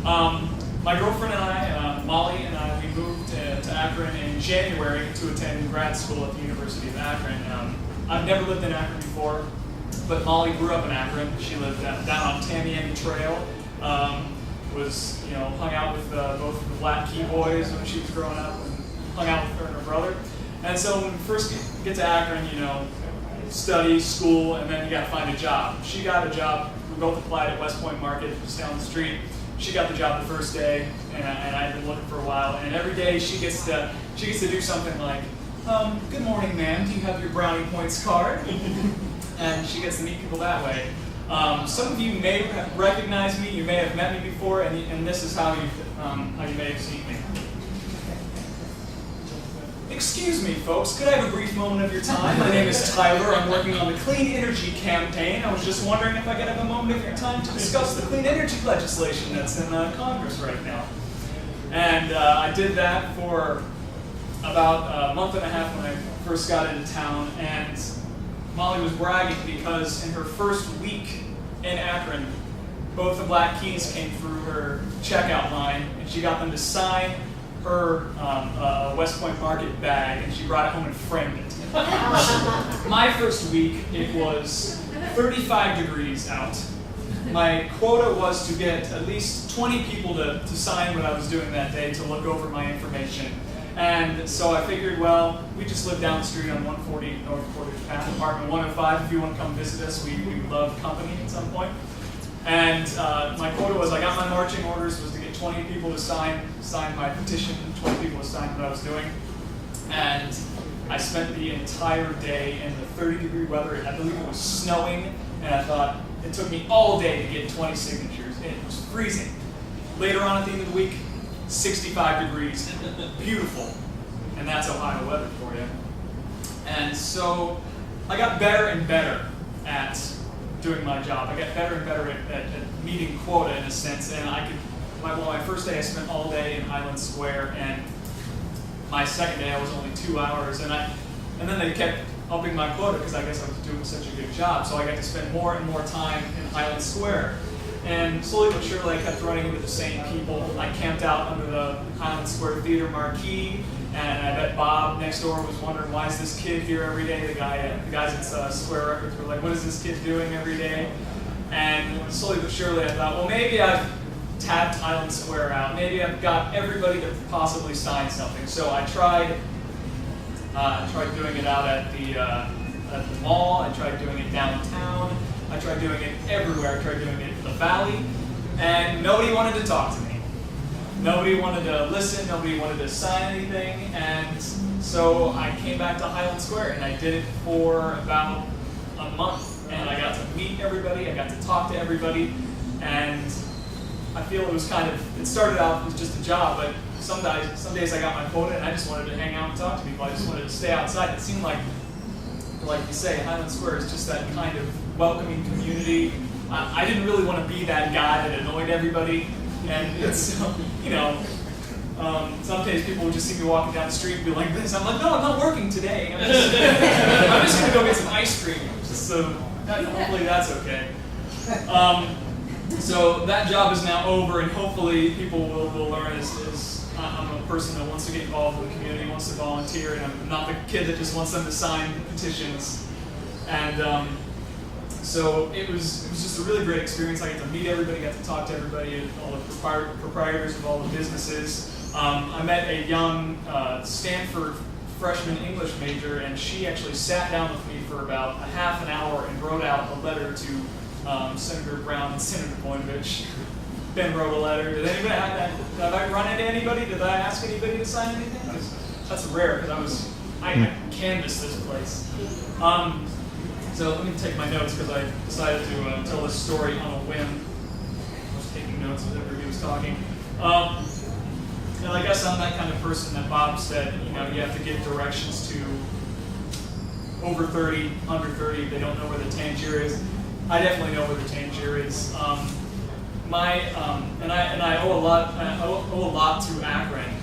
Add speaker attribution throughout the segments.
Speaker 1: My girlfriend and I, Molly and I, we moved to Akron in January to attend grad school at the University of Akron. I've never lived in Akron before, but Molly grew up in Akron. She lived down on Tamiami Trail. Hung out with both the Black Key Boys when she was growing up, and hung out with her and her brother. And so when we first get to Akron, study, school, and then you got to find a job. She got a job. We both applied at West Point Market, just down the street. She got the job the first day, and I'd been looking for a while. And every day she gets to do something like, "Good morning, ma'am. Do you have your brownie points card?" And she gets to meet people that way. Some of you may have recognized me. You may have met me before, and this is how you may have seen me. Excuse me, folks, could I have a brief moment of your time? My name is Tyler. I'm working on the Clean Energy campaign. I was just wondering if I could have a moment of your time to discuss the clean energy legislation that's in Congress right now. And I did that for about a month and a half when I first got into town. And Molly was bragging because in her first week in Akron, both the Black Keys came through her checkout line, and she got them to sign her West Point Market bag, and she brought it home and framed it. My first week, it was 35 degrees out. My quota was to get at least 20 people to sign what I was doing that day to look over my information. And so I figured, well, we just live down the street on 140 North 40th Path, apartment 105. If you want to come visit us, we would love company at some point. And my quota was, I got my marching orders, was to get 20 people to sign my petition, 20 people to sign what I was doing. And I spent the entire day in the 30-degree weather. I believe it was snowing, and I thought it took me all day to get 20 signatures, and it was freezing. Later on at the end of the week, 65 degrees, beautiful. And that's Ohio weather for you. And so I got better and better at doing my job. I got better and better at meeting quota in a sense, and my first day I spent all day in Highland Square, and my second day I was only 2 hours, and then they kept upping my quota because I guess I was doing such a good job, so I got to spend more and more time in Highland Square. And slowly but surely I kept running into the same people. I camped out under the Highland Square Theater marquee, and I bet Bob next door was wondering, why is this kid here every day? The guys at Square Records were like, what is this kid doing every day? And slowly but surely I thought, well, maybe I've tapped Highland Square out. Maybe I've got everybody to possibly sign something. So I tried doing it out at the mall. I tried doing it downtown. I tried doing it everywhere. I tried doing it in the valley, and nobody wanted to talk to me. Nobody wanted to listen. Nobody wanted to sign anything, and so I came back to Highland Square, and I did it for about a month, and I got to meet everybody. I got to talk to everybody, and I feel it started out as just a job, but some days I got my quota, and I just wanted to hang out and talk to people. I just wanted to stay outside. It seemed like you say, Highland Square is just that kind of welcoming community. I didn't really want to be that guy that annoyed everybody. And it's, some days people would just see me walking down the street and be like this. I'm like, no, I'm not working today. I'm just going to go get some ice cream. Hopefully that's okay. So that job is now over, and hopefully people will learn as I'm a person that wants to get involved with the community, wants to volunteer, and I'm not the kid that just wants them to sign petitions. And so it was just a really great experience. I got to meet everybody, got to talk to everybody, all the proprietors of all the businesses. I met a young Stanford freshman English major, and she actually sat down with me for about a half an hour and wrote out a letter to Senator Brown and Senator Boynovich. Ben wrote a letter. Did anybody have I run into anybody? Did I ask anybody to sign anything? That's rare because I canvassed this place. So let me take my notes because I decided to tell this story on a whim. I was taking notes as everybody was talking. And I guess I'm that kind of person that Bob said, you have to give directions to over 30, under 30 if they don't know where the Tangier is. I definitely know where the Tangier is. I owe a lot to Akron.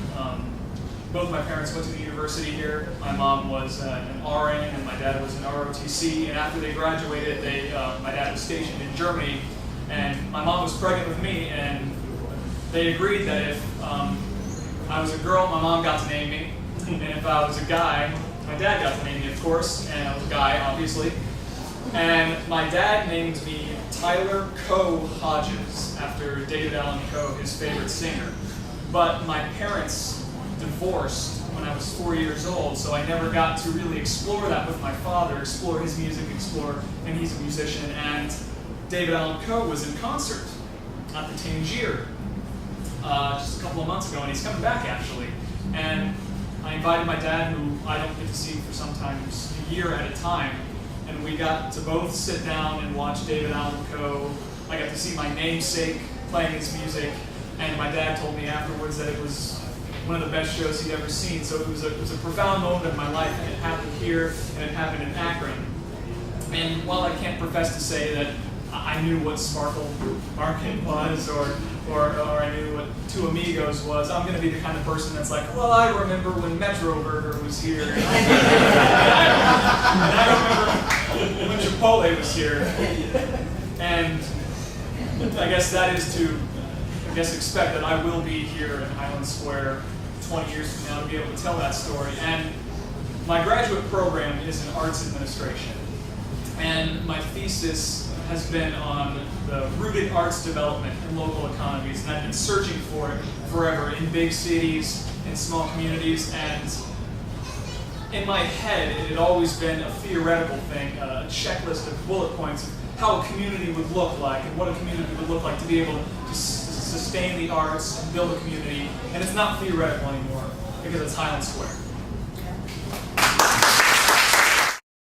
Speaker 1: Both my parents went to the university here. My mom was an RN and my dad was an ROTC. And after they graduated, my dad was stationed in Germany, and my mom was pregnant with me, and they agreed that if I was a girl, my mom got to name me, and if I was a guy, my dad got to name me, of course, and I was a guy, obviously. And my dad named me Tyler Coe Hodges, after David Allan Coe, his favorite singer. But my parents divorced when I was 4 years old, so I never got to really explore that with my father, explore his music, and he's a musician. And David Allan Coe was in concert at the Tangier just a couple of months ago, and he's coming back actually. And I invited my dad, who I don't get to see for sometimes a year at a time, and we got to both sit down and watch David Allan Coe. I got to see my namesake playing his music, and my dad told me afterwards that it was one of the best shows he'd ever seen. So it was a profound moment in my life, and it happened here, and it happened in Akron. And while I can't profess to say that I knew what Sparkle Market was, or I knew what Two Amigos was, I'm going to be the kind of person that's like, well, I remember when Metro Burger was here, and I remember when Chipotle was here. And I guess that is to expect that I will be here in Highland Square 20 years from now to be able to tell that story. And my graduate program is in arts administration, and my thesis has been on the rooted arts development in local economies, and I've been searching for it forever in big cities, in small communities, and in my head it had always been a theoretical thing, a checklist of bullet points of how a community would look like, and what a community would look like to be able to sustain the arts and build a community. And it's not theoretical anymore, because it's Highland Square.